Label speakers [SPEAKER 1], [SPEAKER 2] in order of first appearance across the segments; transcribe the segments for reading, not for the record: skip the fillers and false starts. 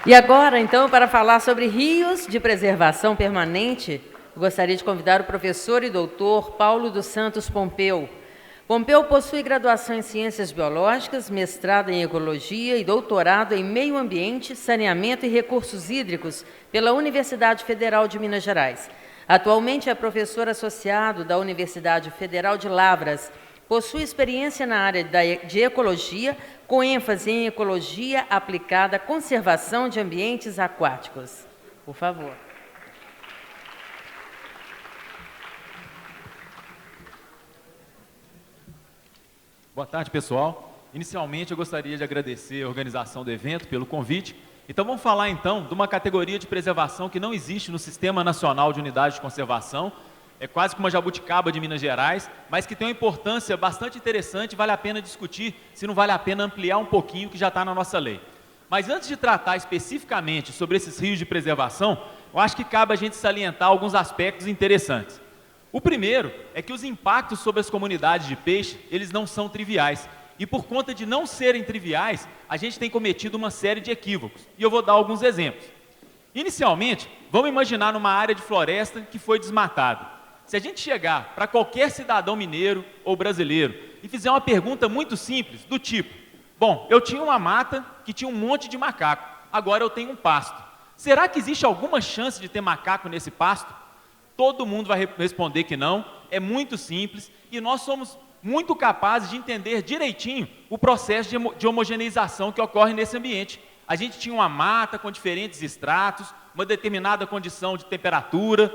[SPEAKER 1] E agora, então, para falar sobre rios de preservação permanente, gostaria de convidar o professor e doutor Paulo dos Santos Pompeu. Pompeu possui graduação em Ciências Biológicas, mestrado em Ecologia e doutorado em Meio Ambiente, Saneamento e Recursos Hídricos pela Universidade Federal de Minas Gerais. Atualmente é professor associado da Universidade Federal de Lavras. Possui experiência na área de ecologia, com ênfase em ecologia aplicada à conservação de ambientes aquáticos. Por favor.
[SPEAKER 2] Boa tarde, pessoal. Inicialmente, eu gostaria de agradecer a organização do evento pelo convite. Então, vamos falar, então, de uma categoria de preservação que não existe no Sistema Nacional de Unidades de Conservação. É quase como uma jabuticaba de Minas Gerais, mas que tem uma importância bastante interessante e vale a pena discutir se não vale a pena ampliar um pouquinho o que já está na nossa lei. Mas antes de tratar especificamente sobre esses rios de preservação, eu acho que cabe a gente salientar alguns aspectos interessantes. O primeiro é que os impactos sobre as comunidades de peixe, eles não são triviais. E por conta de não serem triviais, a gente tem cometido uma série de equívocos. E eu vou dar alguns exemplos. Inicialmente, vamos imaginar numa área de floresta que foi desmatada. Se a gente chegar para qualquer cidadão mineiro ou brasileiro e fizer uma pergunta muito simples, do tipo: bom, eu tinha uma mata que tinha um monte de macaco, agora eu tenho um pasto. Será que existe alguma chance de ter macaco nesse pasto? Todo mundo vai responder que não, é muito simples e nós somos muito capazes de entender direitinho o processo de homogeneização que ocorre nesse ambiente. A gente tinha uma mata com diferentes estratos, uma determinada condição de temperatura,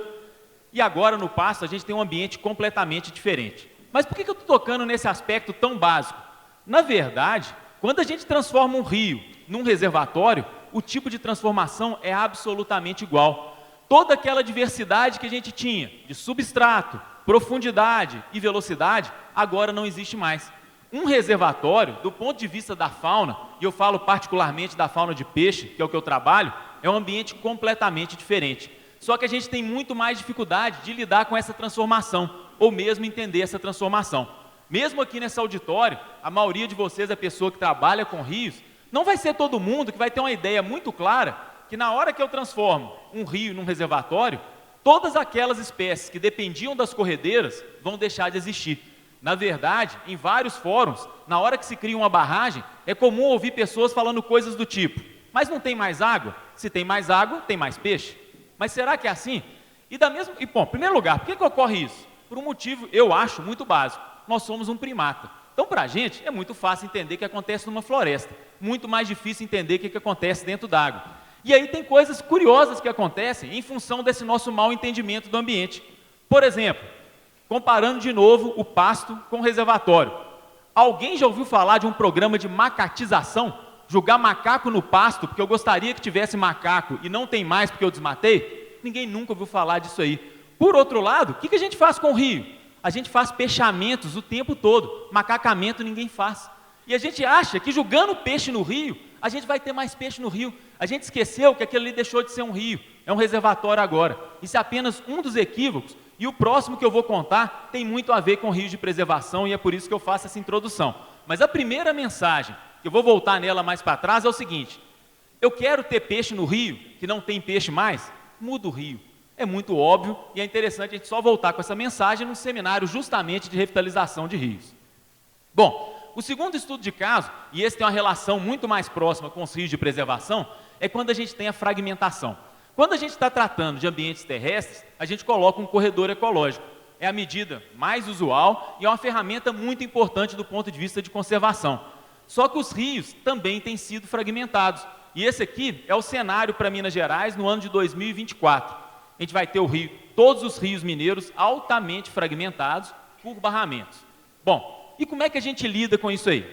[SPEAKER 2] e agora no pasto a gente tem um ambiente completamente diferente. Mas por que eu estou tocando nesse aspecto tão básico? Na verdade, quando a gente transforma um rio num reservatório, o tipo de transformação é absolutamente igual. Toda aquela diversidade que a gente tinha de substrato, profundidade e velocidade, agora não existe mais. Um reservatório, do ponto de vista da fauna, e eu falo particularmente da fauna de peixe, que é o que eu trabalho, é um ambiente completamente diferente. Só que a gente tem muito mais dificuldade de lidar com essa transformação, ou mesmo entender essa transformação. Mesmo aqui nesse auditório, a maioria de vocês é pessoa que trabalha com rios, não vai ser todo mundo que vai ter uma ideia muito clara que na hora que eu transformo um rio num reservatório, todas aquelas espécies que dependiam das corredeiras vão deixar de existir. Na verdade, em vários fóruns, na hora que se cria uma barragem, é comum ouvir pessoas falando coisas do tipo: mas não tem mais água? Se tem mais água, tem mais peixe. Mas será que é assim? Bom, em primeiro lugar, por que ocorre isso? Por um motivo, eu acho, muito básico. Nós somos um primata. Então, para a gente, é muito fácil entender o que acontece numa floresta. Muito mais difícil entender o que acontece dentro d'água. E aí tem coisas curiosas que acontecem em função desse nosso mau entendimento do ambiente. Por exemplo, comparando de novo o pasto com o reservatório. Alguém já ouviu falar de um programa de macatização? Jogar macaco no pasto porque eu gostaria que tivesse macaco e não tem mais porque eu desmatei? Ninguém nunca ouviu falar disso aí. Por outro lado, o que a gente faz com o rio? A gente faz peixamentos o tempo todo, macacamento ninguém faz. E a gente acha que jogando peixe no rio, a gente vai ter mais peixe no rio. A gente esqueceu que aquilo ali deixou de ser um rio, é um reservatório agora. Isso é apenas um dos equívocos, e o próximo que eu vou contar tem muito a ver com rios de preservação, e é por isso que eu faço essa introdução. Mas a primeira mensagem, que eu vou voltar nela mais para trás, é o seguinte: eu quero ter peixe no rio, que não tem peixe mais, muda o rio. É muito óbvio e é interessante a gente só voltar com essa mensagem num seminário justamente de revitalização de rios. Bom, o segundo estudo de caso, e esse tem uma relação muito mais próxima com os rios de preservação, é quando a gente tem a fragmentação. Quando a gente está tratando de ambientes terrestres, a gente coloca um corredor ecológico. É a medida mais usual e é uma ferramenta muito importante do ponto de vista de conservação. Só que os rios também têm sido fragmentados. E esse aqui é o cenário para Minas Gerais no ano de 2024. A gente vai ter todos os rios mineiros altamente fragmentados por barramentos. Bom, e como é que a gente lida com isso aí?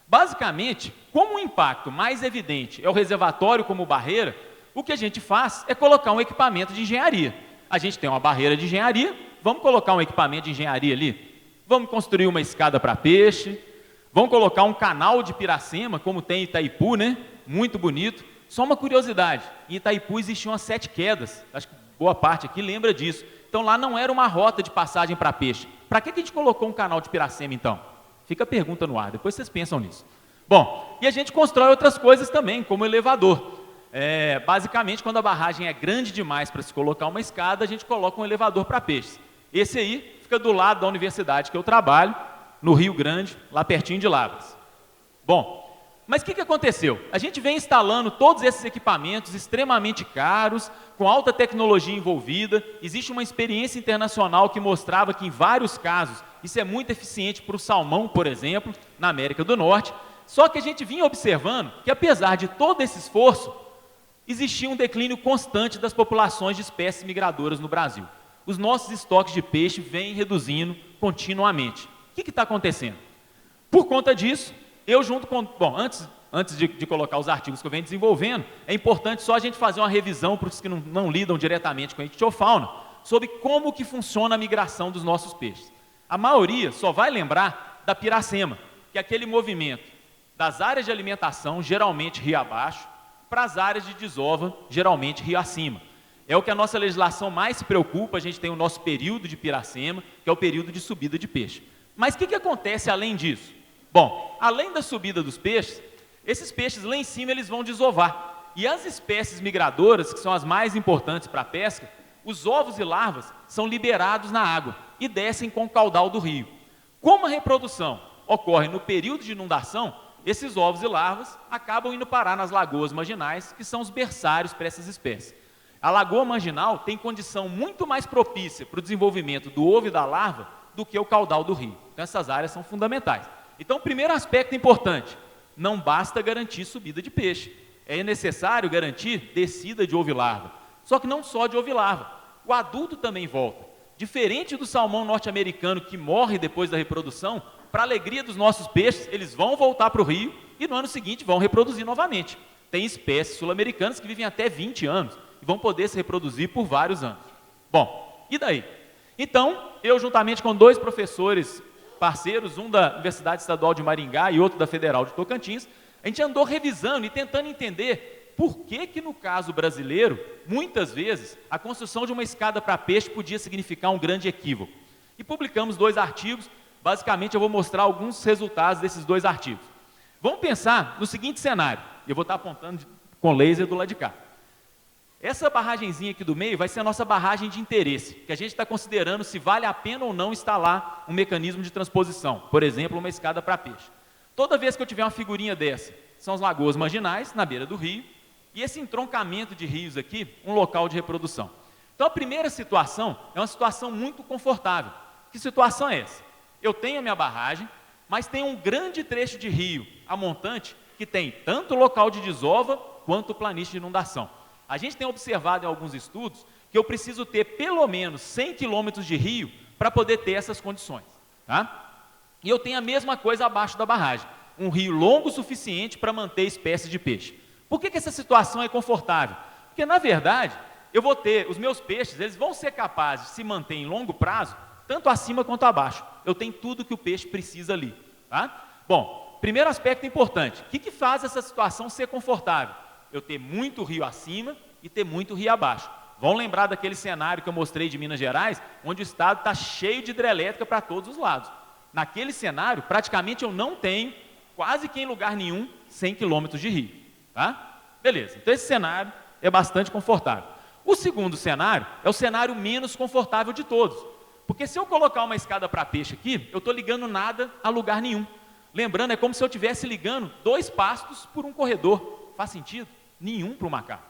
[SPEAKER 2] Basicamente, como o impacto mais evidente é o reservatório como barreira, o que a gente faz é colocar um equipamento de engenharia. A gente tem uma barreira de engenharia, vamos colocar um equipamento de engenharia ali? Vamos construir uma escada para peixe, vamos colocar um canal de Piracema, como tem em Itaipu, né? Muito bonito. Só uma curiosidade, em Itaipu existiam as 7 quedas, acho que boa parte aqui lembra disso. Então lá não era uma rota de passagem para peixe. Para que a gente colocou um canal de Piracema então? Fica a pergunta no ar, depois vocês pensam nisso. Bom, e a gente constrói outras coisas também, como elevador. basicamente, quando a barragem é grande demais para se colocar uma escada, a gente coloca um elevador para peixes. Esse aí fica do lado da universidade que eu trabalho, no Rio Grande, lá pertinho de Lavras. Bom, mas o que aconteceu? A gente vem instalando todos esses equipamentos extremamente caros, com alta tecnologia envolvida. Existe uma experiência internacional que mostrava que, em vários casos, isso é muito eficiente para o salmão, por exemplo, na América do Norte. Só que a gente vinha observando que, apesar de todo esse esforço, existia um declínio constante das populações de espécies migradoras no Brasil. Os nossos estoques de peixe vêm reduzindo continuamente. O que está acontecendo? Por conta disso, eu junto com... Bom, antes de colocar os artigos que eu venho desenvolvendo, é importante só a gente fazer uma revisão para os que não lidam diretamente com a ictiofauna, sobre como que funciona a migração dos nossos peixes. A maioria só vai lembrar da piracema, que é aquele movimento das áreas de alimentação, geralmente rio abaixo, para as áreas de desova, geralmente rio acima. É o que a nossa legislação mais se preocupa. A gente tem o nosso período de piracema, que é o período de subida de peixe. Mas o que acontece além disso? Bom, além da subida dos peixes, esses peixes lá em cima eles vão desovar. E as espécies migradoras, que são as mais importantes para a pesca, os ovos e larvas são liberados na água e descem com o caudal do rio. Como a reprodução ocorre no período de inundação, esses ovos e larvas acabam indo parar nas lagoas marginais, que são os berçários para essas espécies. A lagoa marginal tem condição muito mais propícia para o desenvolvimento do ovo e da larva do que o caudal do rio. Então essas áreas são fundamentais. Então, o primeiro aspecto importante, não basta garantir subida de peixe. É necessário garantir descida de ovo e larva. Só que não só de ovo e larva. O adulto também volta. Diferente do salmão norte-americano que morre depois da reprodução, para a alegria dos nossos peixes, eles vão voltar para o rio e no ano seguinte vão reproduzir novamente. Tem espécies sul-americanas que vivem até 20 anos e vão poder se reproduzir por vários anos. Bom, e daí? Então, eu juntamente com 2 professores parceiros, um da Universidade Estadual de Maringá e outro da Federal de Tocantins, a gente andou revisando e tentando entender por que no caso brasileiro, muitas vezes, a construção de uma escada para peixe podia significar um grande equívoco. E publicamos 2 artigos, basicamente eu vou mostrar alguns resultados desses 2 artigos. Vamos pensar no seguinte cenário, e eu vou estar apontando com laser do lado de cá. Essa barragenzinha aqui do meio vai ser a nossa barragem de interesse, que a gente está considerando se vale a pena ou não instalar um mecanismo de transposição, por exemplo, uma escada para peixe. Toda vez que eu tiver uma figurinha dessa, são as lagoas marginais, na beira do rio, e esse entroncamento de rios aqui, um local de reprodução. Então a primeira situação é uma situação muito confortável. Que situação é essa? Eu tenho a minha barragem, mas tem um grande trecho de rio a montante que tem tanto local de desova quanto planície de inundação. A gente tem observado em alguns estudos que eu preciso ter pelo menos 100 quilômetros de rio para poder ter essas condições. Tá? E eu tenho a mesma coisa abaixo da barragem, um rio longo o suficiente para manter espécies de peixe. Por que essa situação é confortável? Porque, na verdade, eu vou ter, os meus peixes, eles vão ser capazes de se manter em longo prazo, tanto acima quanto abaixo. Eu tenho tudo que o peixe precisa ali. Tá? Bom, primeiro aspecto importante, o que faz essa situação ser confortável? Eu ter muito rio acima e ter muito rio abaixo. Vão lembrar daquele cenário que eu mostrei de Minas Gerais, onde o estado está cheio de hidrelétrica para todos os lados. Naquele cenário, praticamente eu não tenho, quase que em lugar nenhum, 100 quilômetros de rio. Tá? Beleza, então esse cenário é bastante confortável. O segundo cenário é o cenário menos confortável de todos. Porque se eu colocar uma escada para peixe aqui, eu estou ligando nada a lugar nenhum. Lembrando, é como se eu estivesse ligando 2 pastos por um corredor. Faz sentido? Nenhum para o macaco.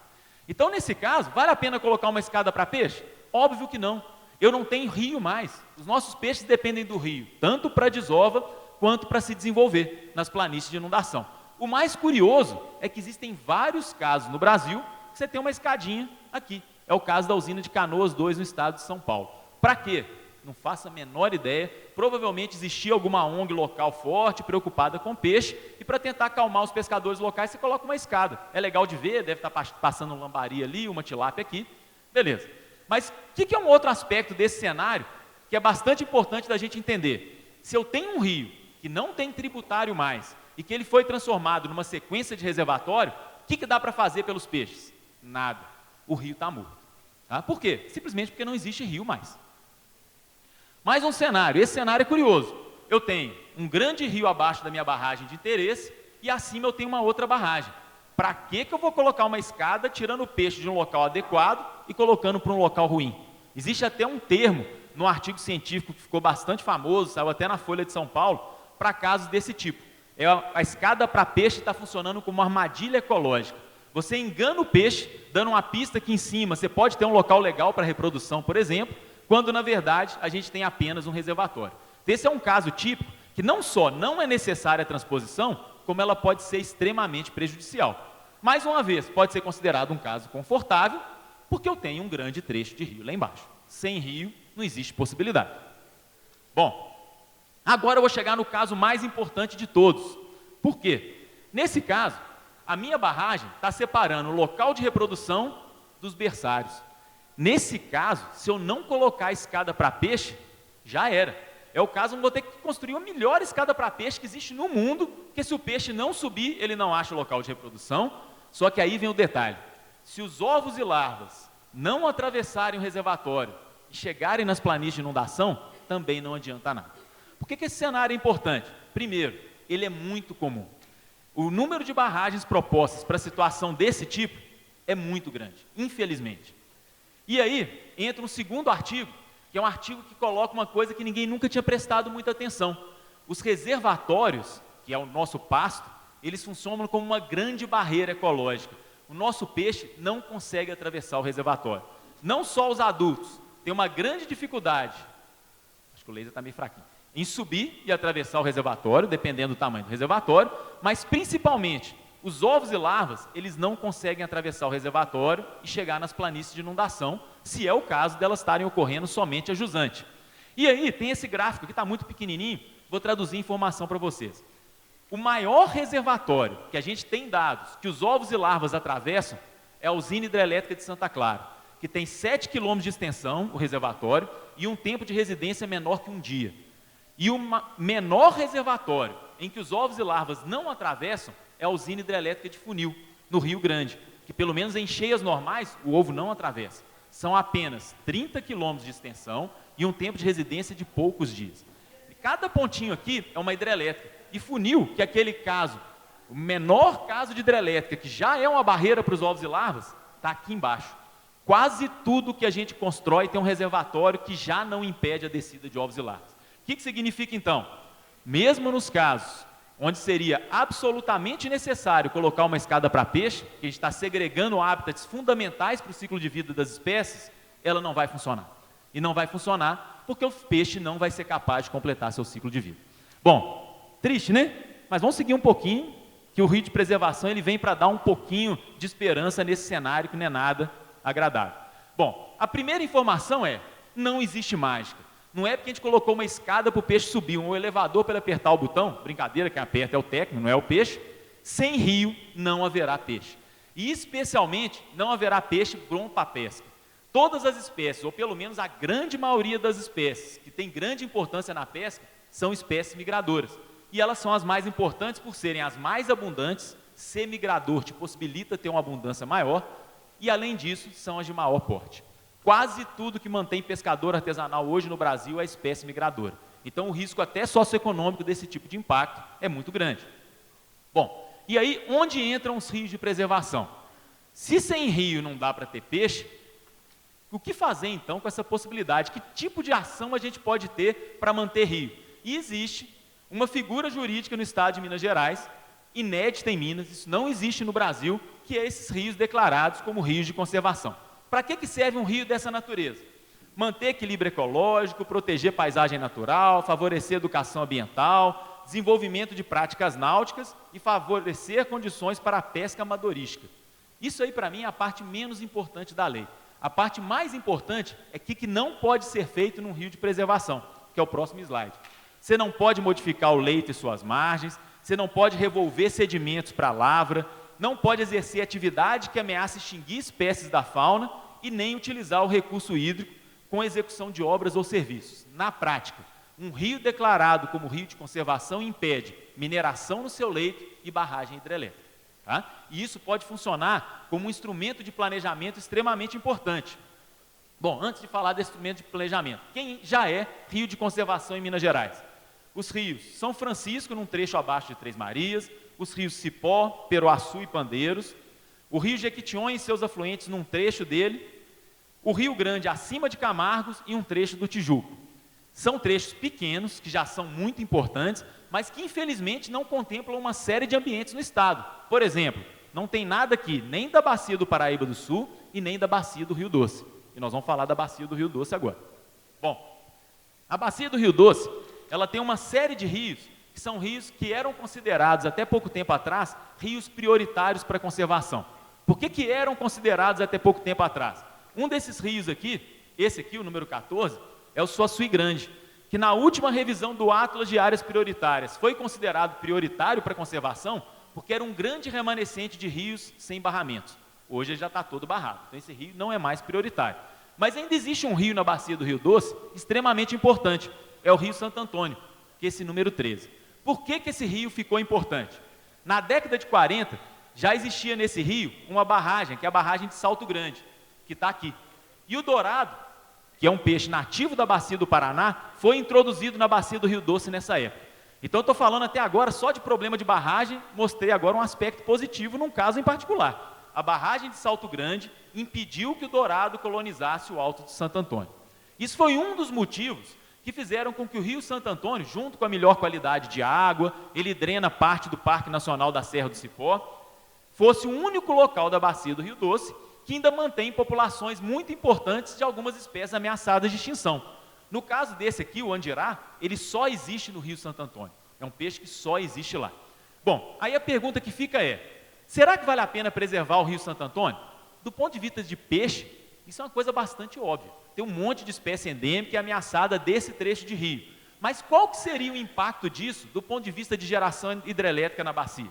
[SPEAKER 2] Então, nesse caso, vale a pena colocar uma escada para peixe? Óbvio que não. Eu não tenho rio mais. Os nossos peixes dependem do rio, tanto para desova quanto para se desenvolver nas planícies de inundação. O mais curioso é que existem vários casos no Brasil que você tem uma escadinha aqui. É o caso da usina de Canoas 2 no estado de São Paulo. Para quê? Não faço a menor ideia. Provavelmente existia alguma ONG local forte, preocupada com peixe, e para tentar acalmar os pescadores locais, você coloca uma escada. É legal de ver, deve estar passando um lambari ali, uma tilápia aqui. Beleza. Mas o que é um outro aspecto desse cenário que é bastante importante da gente entender? Se eu tenho um rio que não tem tributário mais e que ele foi transformado numa sequência de reservatório, o que dá para fazer pelos peixes? Nada. O rio está morto. Tá? Por quê? Simplesmente porque não existe rio mais. Mais um cenário, esse cenário é curioso. Eu tenho um grande rio abaixo da minha barragem de interesse e acima eu tenho uma outra barragem. Para que eu vou colocar uma escada tirando o peixe de um local adequado e colocando para um local ruim? Existe até um termo no artigo científico que ficou bastante famoso, saiu até na Folha de São Paulo, para casos desse tipo. A escada para peixe está funcionando como uma armadilha ecológica. Você engana o peixe, dando uma pista que em cima você pode ter um local legal para reprodução, por exemplo, quando na verdade a gente tem apenas um reservatório. Esse é um caso típico que não só não é necessária a transposição, como ela pode ser extremamente prejudicial. Mais uma vez, pode ser considerado um caso confortável, porque eu tenho um grande trecho de rio lá embaixo. Sem rio, não existe possibilidade. Bom, agora eu vou chegar no caso mais importante de todos. Por quê? Nesse caso, a minha barragem está separando o local de reprodução dos berçários. Nesse caso, se eu não colocar a escada para peixe, já era. É o caso onde eu vou ter que construir a melhor escada para peixe que existe no mundo, porque se o peixe não subir, ele não acha o local de reprodução. Só que aí vem o detalhe. Se os ovos e larvas não atravessarem o reservatório e chegarem nas planícies de inundação, também não adianta nada. Por que esse cenário é importante? Primeiro, ele é muito comum. O número de barragens propostas para situação desse tipo é muito grande, infelizmente. E aí, entra um segundo artigo, que é um artigo que coloca uma coisa que ninguém nunca tinha prestado muita atenção. Os reservatórios, que é o nosso pasto, eles funcionam como uma grande barreira ecológica. O nosso peixe não consegue atravessar o reservatório. Não só os adultos têm uma grande dificuldade, acho que o laser está meio fraquinho, em subir e atravessar o reservatório, dependendo do tamanho do reservatório, mas principalmente os ovos e larvas, eles não conseguem atravessar o reservatório e chegar nas planícies de inundação, se é o caso delas estarem ocorrendo somente a jusante. E aí tem esse gráfico que está muito pequenininho, vou traduzir informação para vocês. O maior reservatório que a gente tem dados que os ovos e larvas atravessam é a usina hidrelétrica de Santa Clara, que tem 7 quilômetros de extensão, o reservatório, e um tempo de residência menor que um dia. E o menor reservatório em que os ovos e larvas não atravessam é a usina hidrelétrica de Funil, no Rio Grande, que pelo menos em cheias normais o ovo não atravessa. São apenas 30 quilômetros de extensão e um tempo de residência de poucos dias. Cada pontinho aqui é uma hidrelétrica. E Funil, que é aquele caso, o menor caso de hidrelétrica, que já é uma barreira para os ovos e larvas, está aqui embaixo. Quase tudo que a gente constrói tem um reservatório que já não impede a descida de ovos e larvas. O que significa então? Mesmo nos casos onde seria absolutamente necessário colocar uma escada para peixe, que a gente está segregando hábitats fundamentais para o ciclo de vida das espécies, ela não vai funcionar. E não vai funcionar porque o peixe não vai ser capaz de completar seu ciclo de vida. Bom, triste, né? Mas vamos seguir um pouquinho, que o rio de preservação ele vem para dar um pouquinho de esperança nesse cenário que não é nada agradável. Bom, a primeira informação é, não existe mágica. Não é porque a gente colocou uma escada para o peixe subir, um elevador para ele apertar o botão, brincadeira, quem aperta é o técnico, não é o peixe. Sem rio não haverá peixe. E especialmente não haverá peixe bom para a pesca. Todas as espécies, ou pelo menos a grande maioria das espécies, que tem grande importância na pesca, são espécies migradoras. E elas são as mais importantes por serem as mais abundantes, ser migrador te possibilita ter uma abundância maior, e além disso, são as de maior porte. Quase tudo que mantém pescador artesanal hoje no Brasil é espécie migradora. Então o risco até socioeconômico desse tipo de impacto é muito grande. Bom, e aí onde entram os rios de preservação? Se sem rio não dá para ter peixe, o que fazer então com essa possibilidade? Que tipo de ação a gente pode ter para manter rio? E existe uma figura jurídica no estado de Minas Gerais, inédita em Minas, isso não existe no Brasil, que é esses rios declarados como rios de conservação. Para que serve um rio dessa natureza? Manter equilíbrio ecológico, proteger paisagem natural, favorecer educação ambiental, desenvolvimento de práticas náuticas e favorecer condições para a pesca amadorística. Isso aí, para mim, é a parte menos importante da lei. A parte mais importante é que não pode ser feito num rio de preservação, que é o próximo slide. Você não pode modificar o leito e suas margens, você não pode revolver sedimentos para a lavra, não pode exercer atividade que ameace extinguir espécies da fauna e nem utilizar o recurso hídrico com execução de obras ou serviços. Na prática, um rio declarado como rio de conservação impede mineração no seu leito e barragem hidrelétrica. Tá? E isso pode funcionar como um instrumento de planejamento extremamente importante. Bom, antes de falar desse instrumento de planejamento, quem já é rio de conservação em Minas Gerais? os rios São Francisco, num trecho abaixo de Três Marias, os rios Cipó, Peruaçu e Pandeiros, o rio Jequitinhonha e seus afluentes num trecho dele, o Rio Grande acima de Camargos e um trecho do Tijuco. São trechos pequenos, que já são muito importantes, mas que infelizmente não contemplam uma série de ambientes no estado. Por exemplo, não tem nada aqui, nem da bacia do Paraíba do Sul e nem da bacia do Rio Doce. E nós vamos falar da bacia do Rio Doce agora. Bom, a bacia do Rio Doce, ela tem uma série de rios, que são rios que eram considerados até pouco tempo atrás, rios prioritários para conservação. Por que eram considerados até pouco tempo atrás? Um desses rios aqui, esse aqui, o número 14, é o Suaçuí Grande, que na última revisão do Atlas de Áreas Prioritárias foi considerado prioritário para conservação, porque era um grande remanescente de rios sem barramentos. Hoje ele já está todo barrado, então esse rio não é mais prioritário. Mas ainda existe um rio na bacia do Rio Doce, extremamente importante, é o Rio Santo Antônio, que é esse número 13. Por que esse rio ficou importante? Na década de 40, já existia nesse rio uma barragem, que é a barragem de Salto Grande, que está aqui. E o dourado, que é um peixe nativo da bacia do Paraná, foi introduzido na bacia do Rio Doce nessa época. Então eu estou falando até agora só de problema de barragem, mostrei agora um aspecto positivo num caso em particular. A barragem de Salto Grande impediu que o dourado colonizasse o Alto de Santo Antônio. Isso foi um dos motivos que fizeram com que o Rio Santo Antônio, junto com a melhor qualidade de água, ele drena parte do Parque Nacional da Serra do Cipó, fosse o único local da bacia do Rio Doce que ainda mantém populações muito importantes de algumas espécies ameaçadas de extinção. No caso desse aqui, o andirá, ele só existe no Rio Santo Antônio. É um peixe que só existe lá. Bom, aí a pergunta que fica é, será que vale a pena preservar o Rio Santo Antônio? Do ponto de vista de peixe, isso é uma coisa bastante óbvia. Tem um monte de espécie endêmica e ameaçada desse trecho de rio. Mas qual que seria o impacto disso do ponto de vista de geração hidrelétrica na bacia?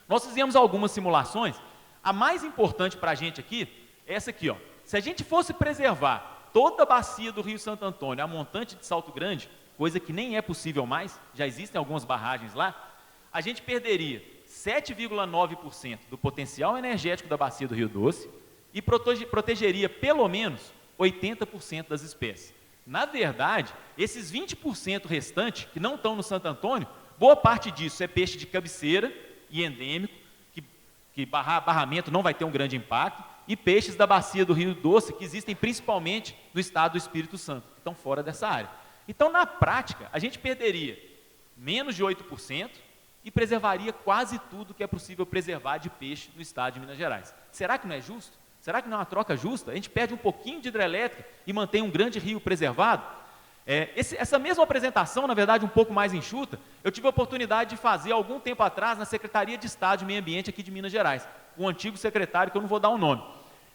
[SPEAKER 2] Nós fizemos algumas simulações. A mais importante para a gente aqui é essa aqui, ó. Se a gente fosse preservar toda a bacia do Rio Santo Antônio, a montante de Salto Grande, coisa que nem é possível mais, já existem algumas barragens lá, a gente perderia 7,9% do potencial energético da bacia do Rio Doce e protegeria pelo menos 80% das espécies. Na verdade, esses 20% restantes, que não estão no Santo Antônio, boa parte disso é peixe de cabeceira e endêmico, que barramento não vai ter um grande impacto, e peixes da bacia do Rio Doce, que existem principalmente no estado do Espírito Santo, que estão fora dessa área. Então, na prática, a gente perderia menos de 8% e preservaria quase tudo que é possível preservar de peixe no estado de Minas Gerais. Será que não é justo? Será que não é uma troca justa? A gente perde um pouquinho de hidrelétrica e mantém um grande rio preservado? Essa mesma apresentação, na verdade um pouco mais enxuta, eu tive a oportunidade de fazer algum tempo atrás na Secretaria de Estado de Meio Ambiente aqui de Minas Gerais, com um antigo secretário que eu não vou dar o nome.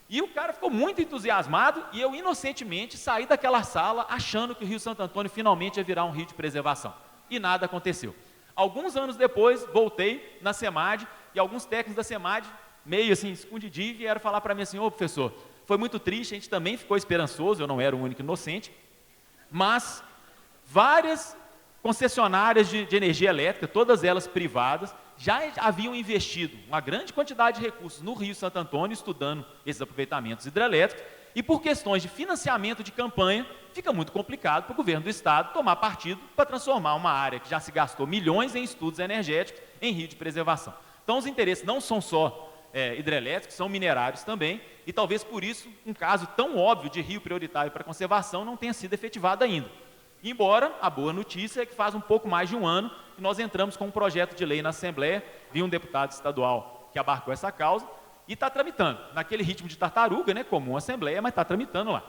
[SPEAKER 2] E o cara ficou muito entusiasmado e eu inocentemente saí daquela sala achando que o Rio Santo Antônio finalmente ia virar um rio de preservação. E nada aconteceu. Alguns anos depois, voltei na SEMAD e alguns técnicos da SEMAD, meio assim, escondidinho, vieram falar para mim assim, ô professor, foi muito triste, a gente também ficou esperançoso, eu não era o único inocente, mas várias concessionárias de energia elétrica, todas elas privadas, já haviam investido uma grande quantidade de recursos no Rio Santo Antônio, estudando esses aproveitamentos hidrelétricos, e por questões de financiamento de campanha, fica muito complicado para o governo do estado tomar partido para transformar uma área que já se gastou milhões em estudos energéticos em rio de preservação. Então os interesses não são só hidrelétricos, são minerários também, e talvez por isso um caso tão óbvio de rio prioritário para conservação não tenha sido efetivado ainda. Embora a boa notícia é que faz um pouco mais de um ano que nós entramos com um projeto de lei na Assembleia, vi um deputado estadual que abarcou essa causa e está tramitando, naquele ritmo de tartaruga, né, comum à Assembleia, mas está tramitando lá.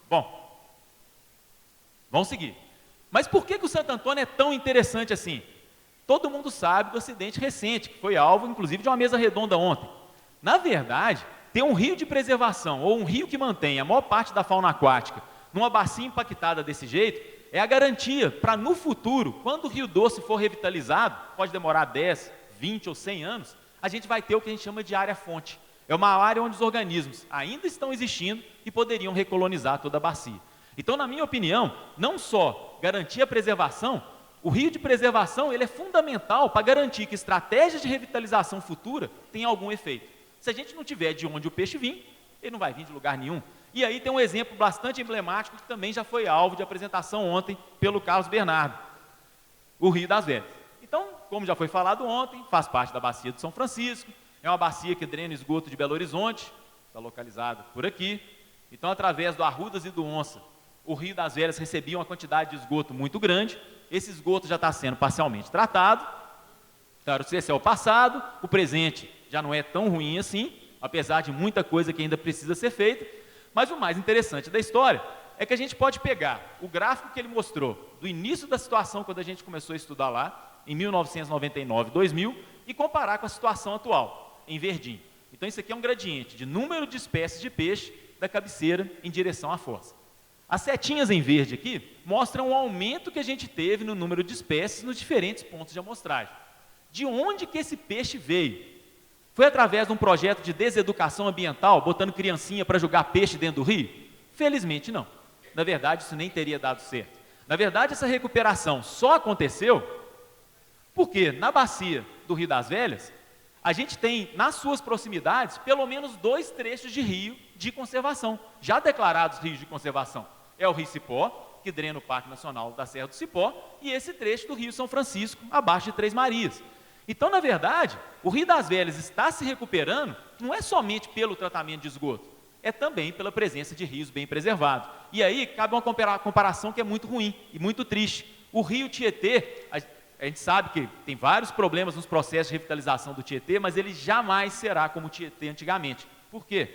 [SPEAKER 2] Bom, vamos seguir. Mas por que o Santo Antônio é tão interessante assim? Todo mundo sabe do acidente recente, que foi alvo, inclusive, de uma mesa redonda ontem. Na verdade, ter um rio de preservação, ou um rio que mantém a maior parte da fauna aquática numa bacia impactada desse jeito, é a garantia para, no futuro, quando o Rio Doce for revitalizado, pode demorar 10, 20 ou 100 anos, a gente vai ter o que a gente chama de área-fonte. É uma área onde os organismos ainda estão existindo e poderiam recolonizar toda a bacia. Então, na minha opinião, não só garantir a preservação, o rio de preservação ele é fundamental para garantir que estratégias de revitalização futura tenham algum efeito. Se a gente não tiver de onde o peixe vir, ele não vai vir de lugar nenhum. E aí tem um exemplo bastante emblemático que também já foi alvo de apresentação ontem pelo Carlos Bernardo. o Rio das Velhas. Então, como já foi falado ontem, faz parte da bacia do São Francisco, é uma bacia que drena esgoto de Belo Horizonte, está localizada por aqui. Então, através do Arrudas e do Onça, o Rio das Velhas recebia uma quantidade de esgoto muito grande. Esse esgoto já está sendo parcialmente tratado. Claro, esse é o passado, o presente já não é tão ruim assim, apesar de muita coisa que ainda precisa ser feita. Mas o mais interessante da história é que a gente pode pegar o gráfico que ele mostrou do início da situação, quando a gente começou a estudar lá, em 1999, 2000, e comparar com a situação atual, em verdinho. Então, isso aqui é um gradiente de número de espécies de peixe da cabeceira em direção à fossa. As setinhas em verde aqui mostram o aumento que a gente teve no número de espécies nos diferentes pontos de amostragem. De onde que esse peixe veio? Foi através de um projeto de deseducação ambiental, botando criancinha para jogar peixe dentro do rio? Felizmente não. Na verdade, isso nem teria dado certo. Na verdade, essa recuperação só aconteceu porque na bacia do Rio das Velhas, a gente tem nas suas proximidades pelo menos 2 trechos de rio de conservação, já declarados rios de conservação. É o Rio Cipó, que drena o Parque Nacional da Serra do Cipó, e esse trecho do Rio São Francisco, abaixo de Três Marias. Então, na verdade, o Rio das Velhas está se recuperando, não é somente pelo tratamento de esgoto, é também pela presença de rios bem preservados. E aí, cabe uma comparação que é muito ruim e muito triste. O Rio Tietê, a gente sabe que tem vários problemas nos processos de revitalização do Tietê, mas ele jamais será como o Tietê antigamente. Por quê?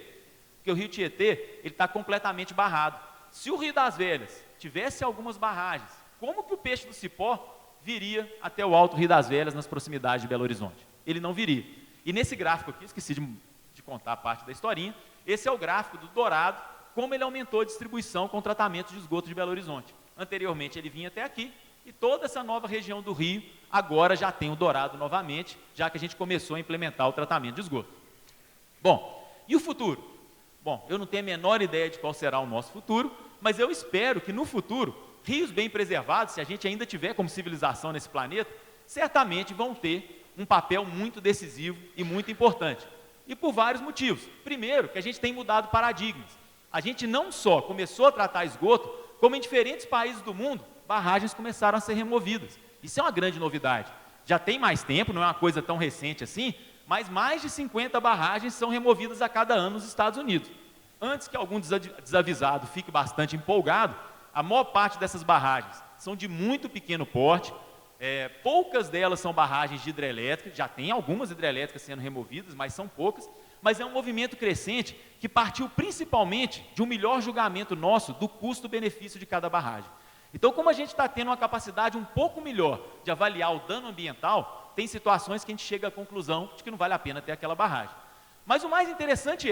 [SPEAKER 2] Porque o Rio Tietê está completamente barrado. Se o Rio das Velhas tivesse algumas barragens, como que o peixe do cipó viria até o Alto Rio das Velhas, nas proximidades de Belo Horizonte? Ele não viria. E nesse gráfico aqui, esqueci de contar a parte da historinha, esse é o gráfico do dourado, como ele aumentou a distribuição com o tratamento de esgoto de Belo Horizonte. Anteriormente ele vinha até aqui, e toda essa nova região do Rio agora já tem o dourado novamente, já que a gente começou a implementar o tratamento de esgoto. Bom, e o futuro? Bom, eu não tenho a menor ideia de qual será o nosso futuro, mas eu espero que no futuro, rios bem preservados, se a gente ainda tiver como civilização nesse planeta, certamente vão ter um papel muito decisivo e muito importante. E por vários motivos. Primeiro, que a gente tem mudado paradigmas. A gente não só começou a tratar esgoto, como em diferentes países do mundo, barragens começaram a ser removidas. Isso é uma grande novidade. Já tem mais tempo, não é uma coisa tão recente assim, mas mais de 50 barragens são removidas a cada ano nos Estados Unidos. Antes que algum desavisado fique bastante empolgado, a maior parte dessas barragens são de muito pequeno porte, poucas delas são barragens de hidrelétrica, já tem algumas hidrelétricas sendo removidas, mas são poucas, mas é um movimento crescente que partiu principalmente de um melhor julgamento nosso do custo-benefício de cada barragem. Então, como a gente está tendo uma capacidade um pouco melhor de avaliar o dano ambiental, tem situações que a gente chega à conclusão de que não vale a pena ter aquela barragem. Mas o mais interessante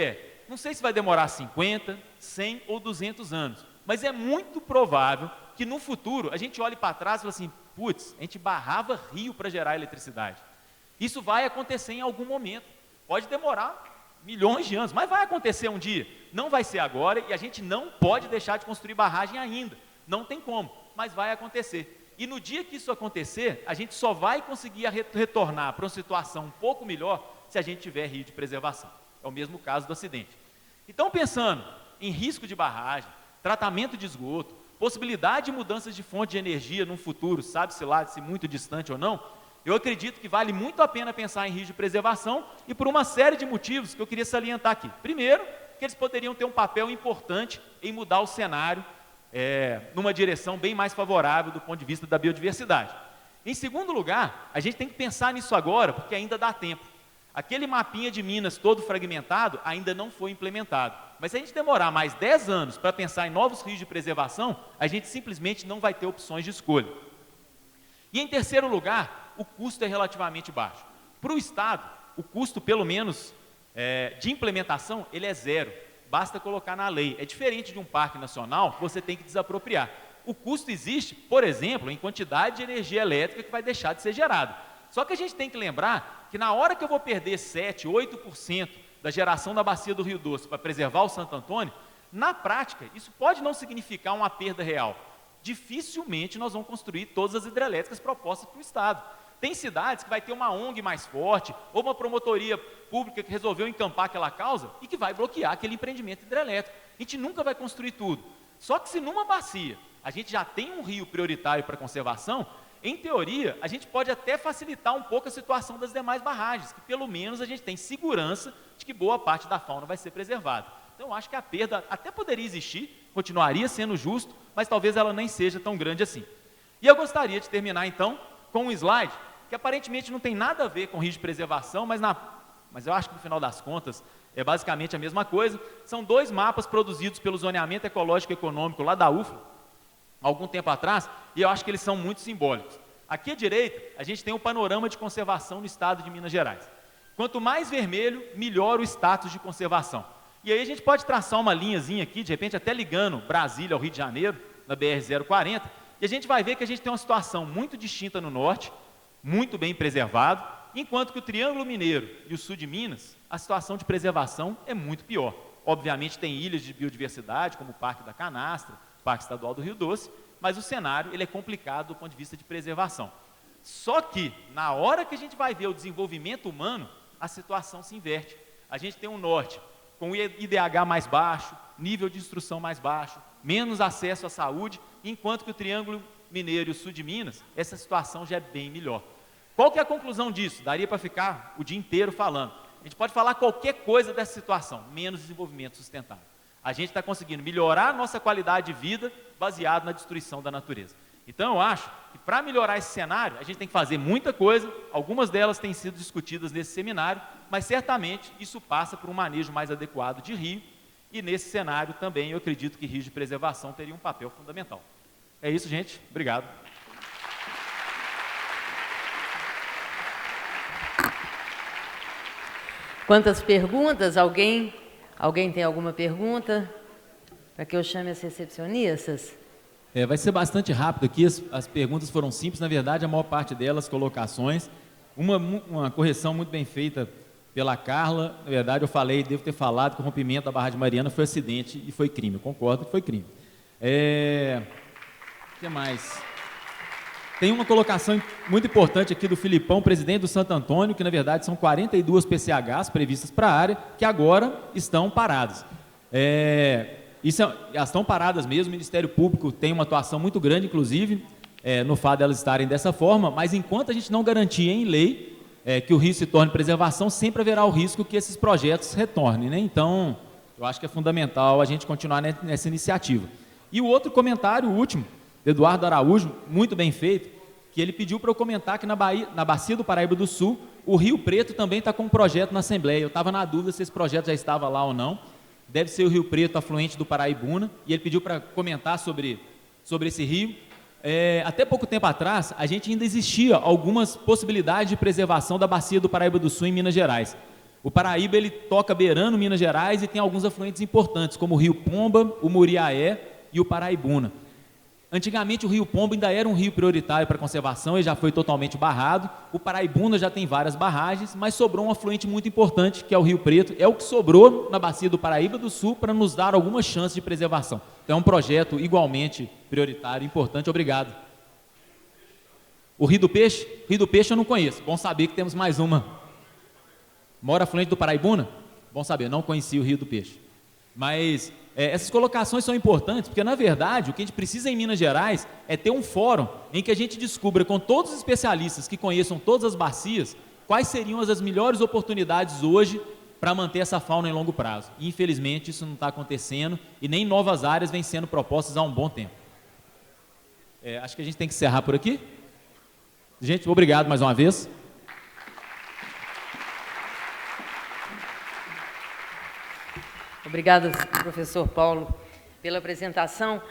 [SPEAKER 2] não sei se vai demorar 50, 100 ou 200 anos, mas é muito provável que no futuro a gente olhe para trás e fale assim, putz, a gente barrava rio para gerar eletricidade. Isso vai acontecer em algum momento, pode demorar milhões de anos, mas vai acontecer um dia. Não vai ser agora e a gente não pode deixar de construir barragem ainda. Não tem como, mas vai acontecer. E no dia que isso acontecer, a gente só vai conseguir retornar para uma situação um pouco melhor se a gente tiver rio de preservação. É o mesmo caso do acidente. Então, pensando em risco de barragem, tratamento de esgoto, possibilidade de mudanças de fonte de energia num futuro, sabe-se lá se muito distante ou não, eu acredito que vale muito a pena pensar em rio de preservação e por uma série de motivos que eu queria salientar aqui. Primeiro, que eles poderiam ter um papel importante em mudar o cenário numa direção bem mais favorável do ponto de vista da biodiversidade. Em segundo lugar, a gente tem que pensar nisso agora, porque ainda dá tempo. Aquele mapinha de Minas todo fragmentado ainda não foi implementado. Mas se a gente demorar mais 10 anos para pensar em novos rios de preservação, a gente simplesmente não vai ter opções de escolha. E em terceiro lugar, o custo é relativamente baixo. Para o Estado, o custo, pelo menos, de implementação, ele é zero. Basta colocar na lei. É diferente de um parque nacional que você tem que desapropriar. O custo existe, por exemplo, em quantidade de energia elétrica que vai deixar de ser gerada. Só que a gente tem que lembrar que na hora que eu vou perder 7, 8% da geração da bacia do Rio Doce para preservar o Santo Antônio, na prática, isso pode não significar uma perda real. Dificilmente nós vamos construir todas as hidrelétricas propostas para o Estado. Tem cidades que vai ter uma ONG mais forte, ou uma promotoria pública que resolveu encampar aquela causa e que vai bloquear aquele empreendimento hidrelétrico. A gente nunca vai construir tudo. Só que se numa bacia a gente já tem um rio prioritário para conservação, em teoria, a gente pode até facilitar um pouco a situação das demais barragens, que pelo menos a gente tem segurança de que boa parte da fauna vai ser preservada. Então, eu acho que a perda até poderia existir, continuaria sendo justo, mas talvez ela nem seja tão grande assim. E eu gostaria de terminar, então, com um slide que aparentemente não tem nada a ver com risco de preservação, mas eu acho que no final das contas é basicamente a mesma coisa. São 2 mapas produzidos pelo Zoneamento Ecológico e Econômico lá da UFLA, há algum tempo atrás, e eu acho que eles são muito simbólicos. Aqui à direita, a gente tem um panorama de conservação no estado de Minas Gerais. Quanto mais vermelho, melhor o status de conservação. E aí a gente pode traçar uma linhazinha aqui, de repente até ligando Brasília ao Rio de Janeiro, na BR-040, e a gente vai ver que a gente tem uma situação muito distinta no norte, muito bem preservado, enquanto que o Triângulo Mineiro e o sul de Minas, a situação de preservação é muito pior. Obviamente tem ilhas de biodiversidade, como o Parque da Canastra, o Parque Estadual do Rio Doce, mas o cenário ele é complicado do ponto de vista de preservação. Só que, na hora que a gente vai ver o desenvolvimento humano, a situação se inverte. A gente tem um norte com o IDH mais baixo, nível de instrução mais baixo, menos acesso à saúde, enquanto que o Triângulo Mineiro e o sul de Minas, essa situação já é bem melhor. Qual que é a conclusão disso? Daria para ficar o dia inteiro falando. A gente pode falar qualquer coisa dessa situação, menos desenvolvimento sustentável. A gente está conseguindo melhorar a nossa qualidade de vida baseado na destruição da natureza. Então, eu acho que para melhorar esse cenário, a gente tem que fazer muita coisa, algumas delas têm sido discutidas nesse seminário, mas certamente isso passa por um manejo mais adequado de rio, e nesse cenário também eu acredito que rios de preservação teriam um papel fundamental. É isso, gente. Obrigado.
[SPEAKER 1] Quantas perguntas? Alguém tem alguma pergunta? Para que eu chame as recepcionistas?
[SPEAKER 2] Vai ser bastante rápido aqui, as perguntas foram simples, na verdade a maior parte delas colocações. Uma correção muito bem feita pela Carla, na verdade devo ter falado que o rompimento da barragem Mariana foi acidente e foi crime, eu concordo que foi crime. O que mais? Tem uma colocação muito importante aqui do Filipão, presidente do Santo Antônio, que na verdade são 42 PCHs previstas para a área, que agora estão paradas. Elas estão paradas mesmo, o Ministério Público tem uma atuação muito grande, inclusive, no fato de elas estarem dessa forma, mas enquanto a gente não garantir em lei que o rio se torne preservação, sempre haverá o risco que esses projetos retornem, né? Então, eu acho que é fundamental a gente continuar nessa iniciativa. E o outro comentário, o último, do Eduardo Araújo, muito bem feito, que ele pediu para eu comentar que na Bacia do Paraíba do Sul, o Rio Preto também está com um projeto na Assembleia. Eu estava na dúvida se esse projeto já estava lá ou não. Deve ser o Rio Preto, afluente do Paraibuna, e ele pediu para comentar sobre esse rio. Até pouco tempo atrás, a gente ainda existia algumas possibilidades de preservação da Bacia do Paraíba do Sul em Minas Gerais. O Paraíba ele toca beirando Minas Gerais e tem alguns afluentes importantes, como o Rio Pomba, o Muriaé e o Paraibuna. Antigamente o Rio Pomba ainda era um rio prioritário para conservação, ele já foi totalmente barrado. O Paraibuna já tem várias barragens, mas sobrou um afluente muito importante, que é o Rio Preto. É o que sobrou na Bacia do Paraíba do Sul para nos dar alguma chance de preservação. Então é um projeto igualmente prioritário, importante. Obrigado. O Rio do Peixe? O Rio do Peixe eu não conheço. Bom saber que temos mais uma. Mora afluente do Paraibuna? Bom saber, não conheci o Rio do Peixe. Mas essas colocações são importantes, porque, na verdade, o que a gente precisa em Minas Gerais é ter um fórum em que a gente descubra, com todos os especialistas que conheçam todas as bacias, quais seriam as melhores oportunidades hoje para manter essa fauna em longo prazo. E, infelizmente, isso não está acontecendo e nem novas áreas vêm sendo propostas há um bom tempo. Acho que a gente tem que encerrar por aqui. Gente, obrigado mais uma vez.
[SPEAKER 1] Obrigada, professor Paulo, pela apresentação.